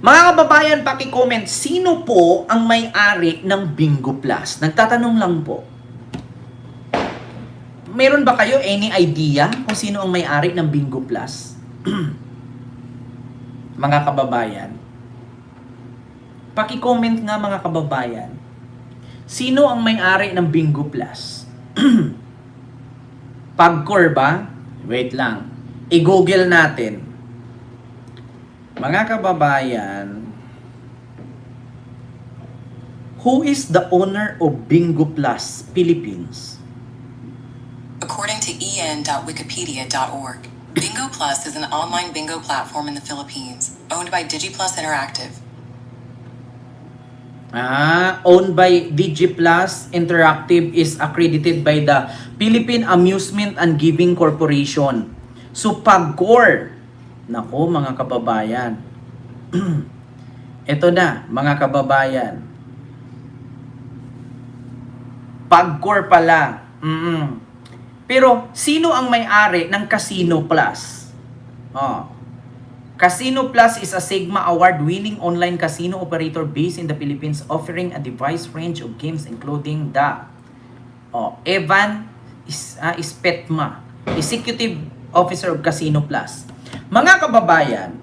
Mga kababayan, paki-comment, sino po ang may-ari ng Bingo Plus? Nagtatanong lang po. Meron ba kayo any idea kung sino ang may-ari ng Bingo Plus? Mga kababayan. Paki-comment nga mga kababayan. Sino ang may-ari ng Bingo Plus? Pagcor ba? Wait lang. I-google natin. Mga kababayan, who is the owner of Bingo Plus Philippines? According to en.wikipedia.org, Bingo Plus is an online bingo platform in the Philippines, owned by DigiPlus Interactive. Owned by DigiPlus Interactive, is accredited by the Philippine Amusement and Giving Corporation. So, Pagcor. Nako, mga kababayan. Ito na, mga kababayan. Pagcor pala. Pero, sino ang may-ari ng Casino Plus? Casino Plus is a Sigma Award-winning online casino operator based in the Philippines, offering a diverse range of games including the Evan Ispetma, Executive Officer of Casino Plus. Mga kababayan,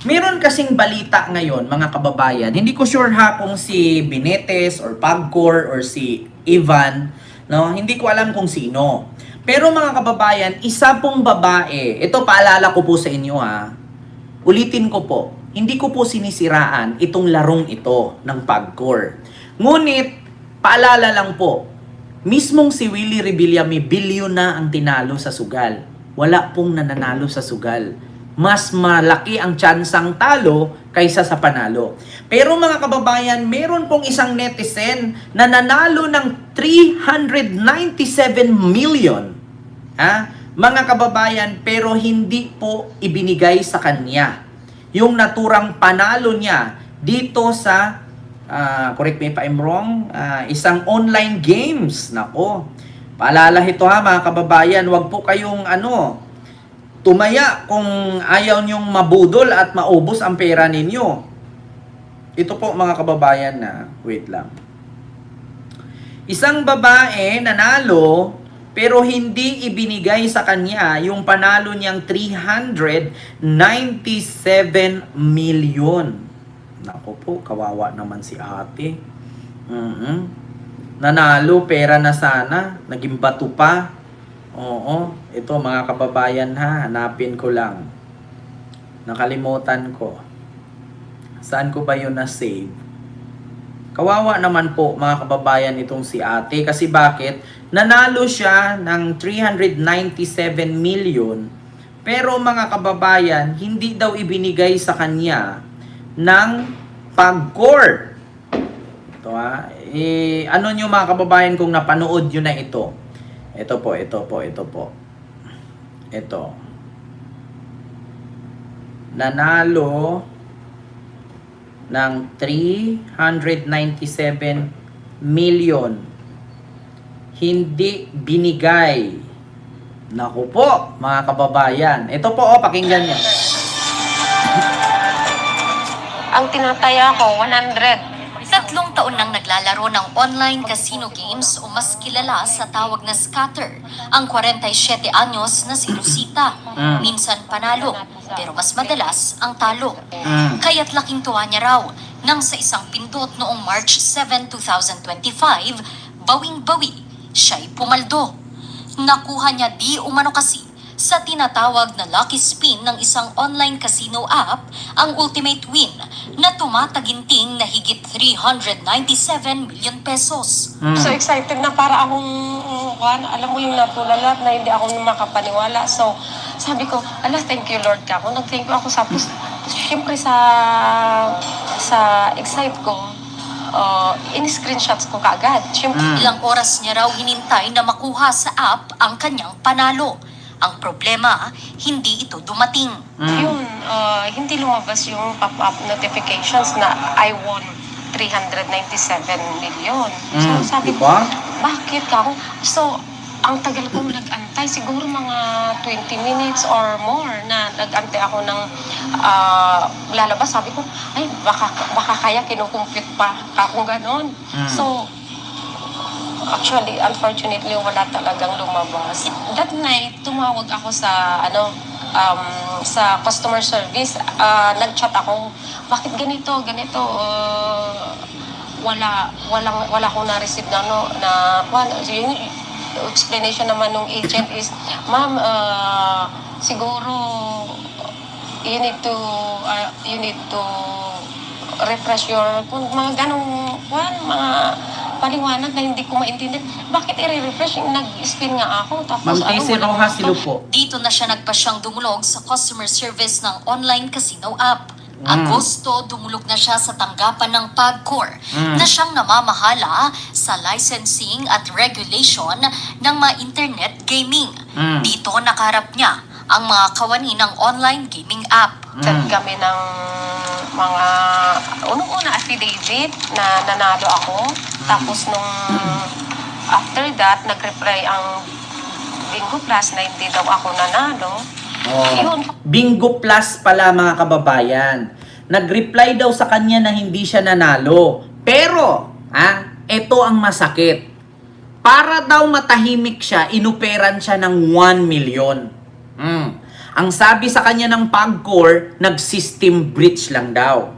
meron kasing balita ngayon, mga kababayan, hindi ko sure ha kung si Binetes or Pagcor or si Evan, no? Hindi ko alam kung sino. Pero mga kababayan, isa pong babae, ito paalala ko po sa inyo ha, ulitin ko po, hindi ko po sinisiraan itong larong ito ng Pagcor. Ngunit, paalala lang po, mismong si Willie Revilla may bilyon na ang tinalo sa sugal. Wala pong nananalo sa sugal. Mas malaki ang tsansang talo kaysa sa panalo. Pero mga kababayan, meron pong isang netizen na nanalo ng 397 million. Mga kababayan, pero hindi po ibinigay sa kanya yung naturang panalo niya dito sa, correct me if I'm wrong, isang online games. Nako, paalala ito ha mga kababayan, wag po kayong tumaya kung ayaw nyong mabudol at maubos ang pera ninyo. Ito po mga kababayan na, wait lang. Isang babae nanalo pero hindi ibinigay sa kanya yung panalo niyang 397 million. Naku po, kawawa naman si ate. Nanalo, pera na sana, naging bato pa. Oo, ito mga kababayan ha, hanapin ko lang. Nakalimutan ko. Saan ko ba yun na-save? Kawawa naman po mga kababayan itong si ate. Kasi bakit? Nanalo siya ng 397 million. Pero mga kababayan, hindi daw ibinigay sa kanya ng Pagcor. Ito ha. Ano nyo mga kababayan kung napanood nyo na ito? Ito po. Ito. Nanalo ng 397 million. Hindi binigay. Naku po, mga kababayan. Ito po, pakinggan niyo. Ang tinataya ko, 100. 3 taon nang naglalaro ng online casino games o mas kilala sa tawag na scatter, ang 47 anyos na si Rosita. Minsan panalo, pero mas madalas ang talo. Kaya't laking tuwa niya raw nang sa isang pindot noong March 7, 2025, bawing-bawi, siya'y pumaldo. Nakuha niya di umano kasi sa tinatawag na lucky spin ng isang online casino app ang ultimate win na tumataginting na higit 397 million pesos. So excited na para akong, alam mo yung natulala na hindi ako makapaniwala. So sabi ko, thank you Lord ka. Nag-thank you ako. Tapos, syempre sa excite ko, in-screenshots ko kaagad. Syempre, Ilang oras niya raw hinintay na makuha sa app ang kanyang panalo. Ang problema, hindi ito dumating. yun, hindi lumabas yung pop-up notifications na I won 397 million. So sabi ko, diba? bakit ka? So, ang tagal kong nag-antay, siguro mga 20 minutes or more na nag-antay ako ng lalabas. Sabi ko, ay, baka kaya kinukumpute pa akong ganon. So, actually, unfortunately, wala talagang lumabas. That night, tumawag ako sa, sa customer service. Nag-chat ako, bakit ganito? Wala akong na-receive yung explanation naman ng agent is, ma'am, siguro you need to refresh your mga ganong mga paliwanag na hindi ko maintindihan. Bakit i-refresh? Nag-spin nga ako. Tapos Ma'am Casey wala Rojas, akong- silo po. Dito na siya nagpasyang dumulog sa customer service ng online casino app. Agosto, dumulog na siya sa tanggapan ng PAGCOR na siyang namamahala sa licensing at regulation ng mga internet gaming. Dito nakaharap niya ang mga kawani ng online gaming app. Chat kami ng mga unang-una affidavit na nanalo ako. Tapos nung after that, nag-reply ang Bingo Plus na hindi daw ako nanalo. Yun. Bingo Plus pala mga kababayan. Nag-reply daw sa kanya na hindi siya nanalo. Pero, ito ang masakit. Para daw matahimik siya, inuperan siya ng 1 million. Ang sabi sa kanya ng PAGCOR, nag-system breach lang daw.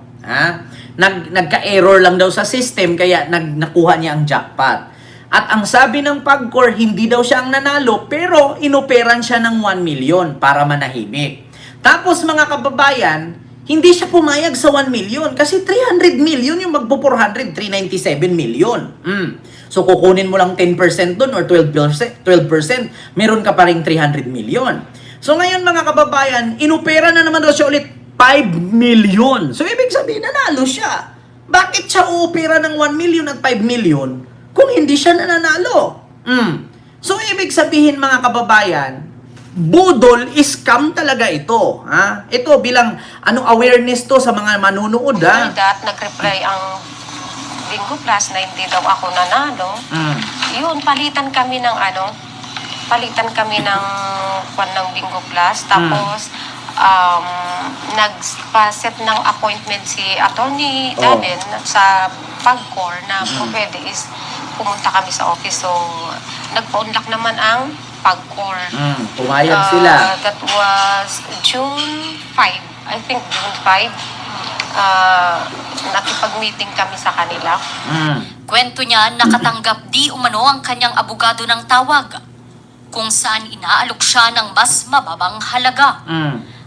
Nagka-error lang daw sa system, kaya nakuha niya ang jackpot. At ang sabi ng PAGCOR, hindi daw siya ang nanalo, pero inoperan siya ng 1 million para manahimik. Tapos mga kababayan, hindi siya pumayag sa 1 million kasi 300 million yung magpo 397 million. So kukunin mo lang 10% doon or 12%, meron ka pa ring 300 million. So ngayon mga kababayan, inopera na naman daw siya ulit 5 million. So ibig sabihin, nanalo siya. Bakit siya uopera ng 1 million at 5 million kung hindi siya nananalo? So ibig sabihin mga kababayan, budol, scam talaga ito. Ito bilang awareness to sa mga manunood. After that, nag-reply ang Bingo Plus na hindi daw ako nanalo. Yun, palitan kami ng Bingo Plus. Tapos, nagpa-set ng appointment si Attorney Danen sa PAGCOR na kung pwede is pumunta kami sa office. So, nagpa-unlock naman ang PAGCOR. Pumayag sila. That was June 5. I think June 5. Nakipag-meeting kami sa kanila. Kwento niya, nakatanggap di umano ang kanyang abogado ng tawag, kung saan inaalok siya ng mas mababang halaga.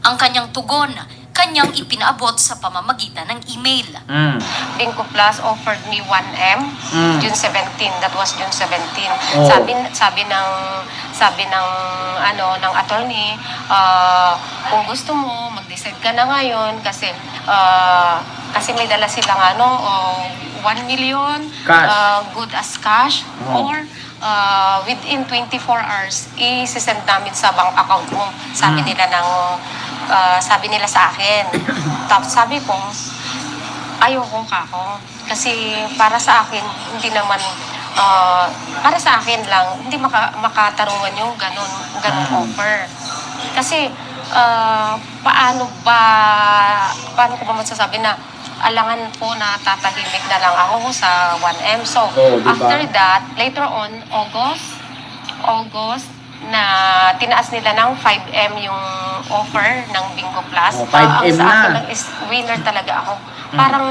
Ang kanyang tugon, kanyang ipinaabot sa pamamagitan ng email. Bingo Plus offered me 1M June 17. That was June 17. Oh. Sabi ng attorney, kung gusto mo mag-decide ka na ngayon kasi may dala silang 1 million Cash. good as cash or within 24 hours i-send namin sa bank account mo. Sabi nila sa akin. Tapos sabi ko, ayoko kako. Kasi para sa akin, hindi naman, para sa akin lang, hindi makatarungan yung ganun offer. Kasi, paano ko ba masasabi na alangan po na tatahimik na lang ako sa 1M. So, diba? after that, later on, August, na tinaas nila ng 5M yung offer ng Bingo Plus. 5M sa akin na. lang is winner talaga ako. Parang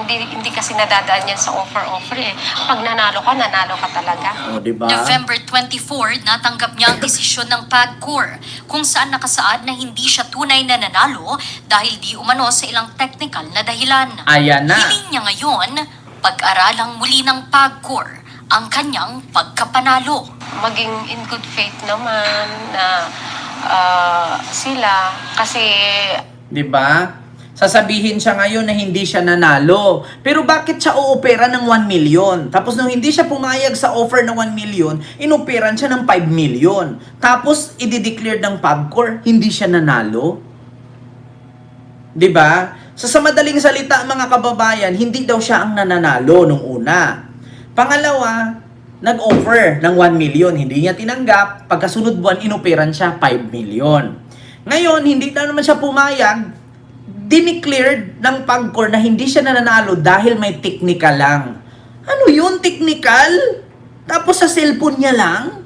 hindi kasi nadadaan yan sa offer eh. Pag nanalo ka talaga. Diba? November 24, natanggap niya ang desisyon ng PAGCOR kung saan nakasaad na hindi siya tunay na nanalo dahil di umano sa ilang technical na dahilan. Ayan na. Hiling niya ngayon, pag-aralang muli ng PAGCOR ang kanyang pagkapanalo. Maging in good faith naman na sila kasi Diba? Sasabihin siya ngayon na hindi siya nanalo. Pero bakit siya uopera ng 1 million? Tapos nung hindi siya pumayag sa offer ng 1 million, inoperan siya ng 5 million. Tapos i-declare ng PAGCOR, hindi siya nanalo. 'Di ba? So, sa madaling salita mga kababayan, hindi daw siya ang nananalo nung una. Pangalawa, nag-offer ng 1 million. Hindi niya tinanggap. Pagkasunod buwan, inoperan siya 5 million. Ngayon, hindi na naman siya pumayag. Dineclared ng PAGCOR na hindi siya nananalo dahil may technical lang. Ano yun, technical? Tapos sa cellphone niya lang?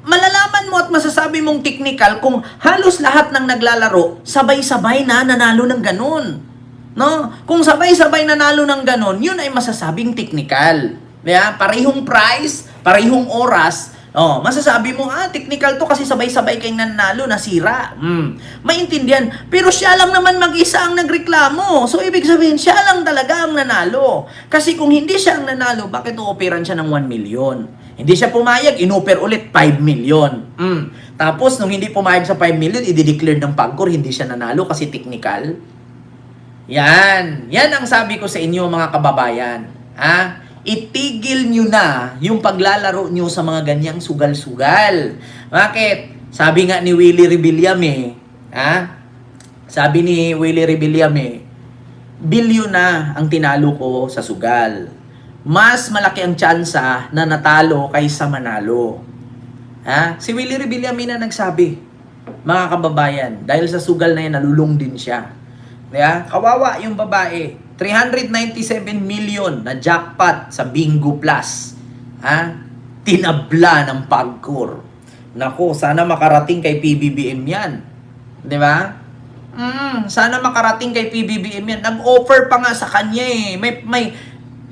Malalaman mo at masasabi mong technical kung halos lahat ng naglalaro sabay-sabay na nanalo ng ganun. No? Kung sabay-sabay nanalo ng ganun, yun ay masasabing technical. Yeah? Parehong price, parehong oras. Masasabi mo, technical to kasi sabay-sabay kayong nanalo, nasira. Maintindihan. Pero siya lang naman mag-isa ang nagreklamo. So, ibig sabihin, siya lang talaga ang nanalo. Kasi kung hindi siya ang nanalo, bakit uoperan siya ng 1 million? Hindi siya pumayag, inoper ulit 5 million. Tapos, nung hindi pumayag sa 5 million, i-declare ng PAGCOR, hindi siya nanalo kasi technical. Yan. Yan ang sabi ko sa inyo, mga kababayan. Itigil nyo na yung paglalaro nyo sa mga ganyang sugal-sugal. Bakit? Sabi nga ni Willie Rebillame, sabi ni Willie Rebillame, bilyon na ang tinalo ko sa sugal. Mas malaki ang tsansa na natalo kaysa manalo. Si Willie Rebillame na nagsabi, mga kababayan, dahil sa sugal na yan, nalulung din siya. Kawawa yung babae. 397 million na jackpot sa Bingo Plus. Tinabla ng PAGCOR. Nako, sana makarating kay PBBM yan. Di ba? Sana makarating kay PBBM yan. Nag-offer pa nga sa kanya eh. May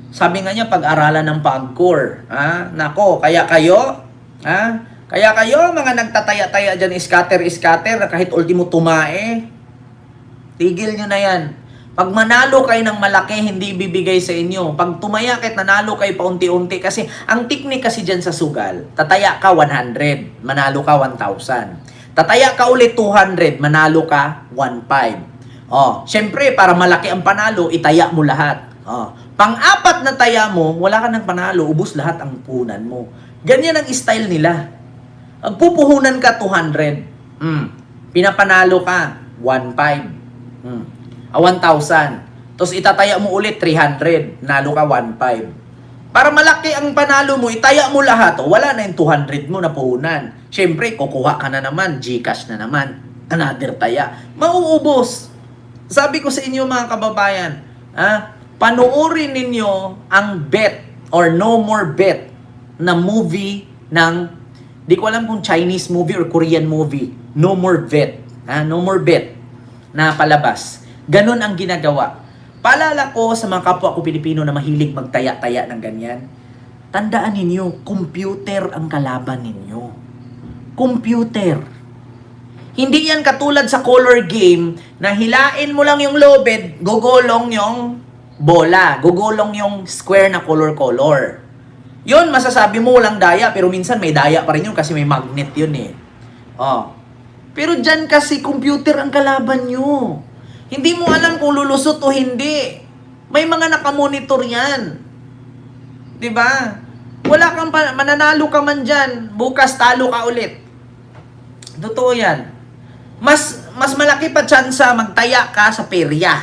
sabi nga niya, pag-aralan ng PAGCOR. Nako, kaya kayo, mga nagtataya-taya dyan, scatter, na kahit ultimo tumae, tigil nyo na yan. Pag manalo kayo ng malaki, hindi bibigay sa inyo. Pag tumaya kahit nanalo kayo paunti-unti. Kasi ang technique kasi dyan sa sugal, tataya ka 100, manalo ka 1,000. Tataya ka ulit 200, manalo ka 1,500. Syempre, para malaki ang panalo, itaya mo lahat. Pang-apat na taya mo, wala ka ng panalo, ubos lahat ang puhunan mo. Ganyan ang style nila. Ang pupuhunan ka 200, pinapanalo ka 1,500. 1,000. Tapos itataya mo ulit 300. Nalo ka 1,500. Para malaki ang panalo mo, itaya mo lahat. Wala na yung 200 mo na puhunan. Siyempre, kukuha ka na naman. GCash na naman. Another taya. Mauubos. Sabi ko sa inyo mga kababayan, panoorin ninyo ang Bet or No More Bet na movie ng, di ko alam kung Chinese movie or Korean movie. No More Bet. No More Bet na palabas. Ganon ang ginagawa. Paalala ko sa mga kapwa ko Pilipino na mahilig magtaya-taya ng ganyan. Tandaan ninyo, computer ang kalaban ninyo. Computer. Hindi yan katulad sa color game na hilain mo lang yung lobed, gugulong yung bola, gugulong yung square na color-color. Yun, masasabi mo walang daya, pero minsan may daya pa rin yun kasi may magnet yun eh. Pero dyan kasi computer ang kalaban nyo. Hindi mo alam kung lulusot o hindi. May mga nakamonitor yan. Diba? Wala kang mananalo ka man dyan. Bukas talo ka ulit. Totoo yan. Mas malaki pa tsansa magtaya ka sa perya.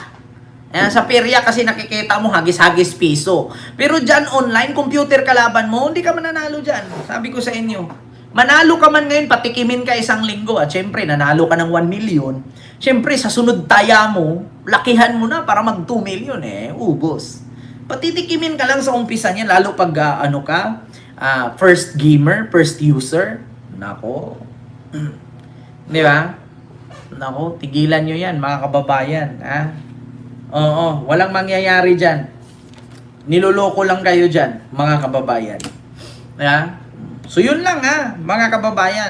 Sa perya kasi nakikita mo hagis-hagis piso. Pero dyan online, computer kalaban mo, hindi ka mananalo dyan. Sabi ko sa inyo. Manalo ka man ngayon, patikimin ka 1 linggo at syempre, nanalo ka ng 1 million. Syempre, sa sunod taya mo, lakihan mo na para mag 2 million ubos. Patitikimin ka lang sa umpisa niya, lalo pag first gamer, first user. Nako. Di ba? Nako, tigilan nyo yan, mga kababayan. Oo, walang mangyayari dyan. Niloloko lang kayo dyan, mga kababayan. So yun lang mga kababayan.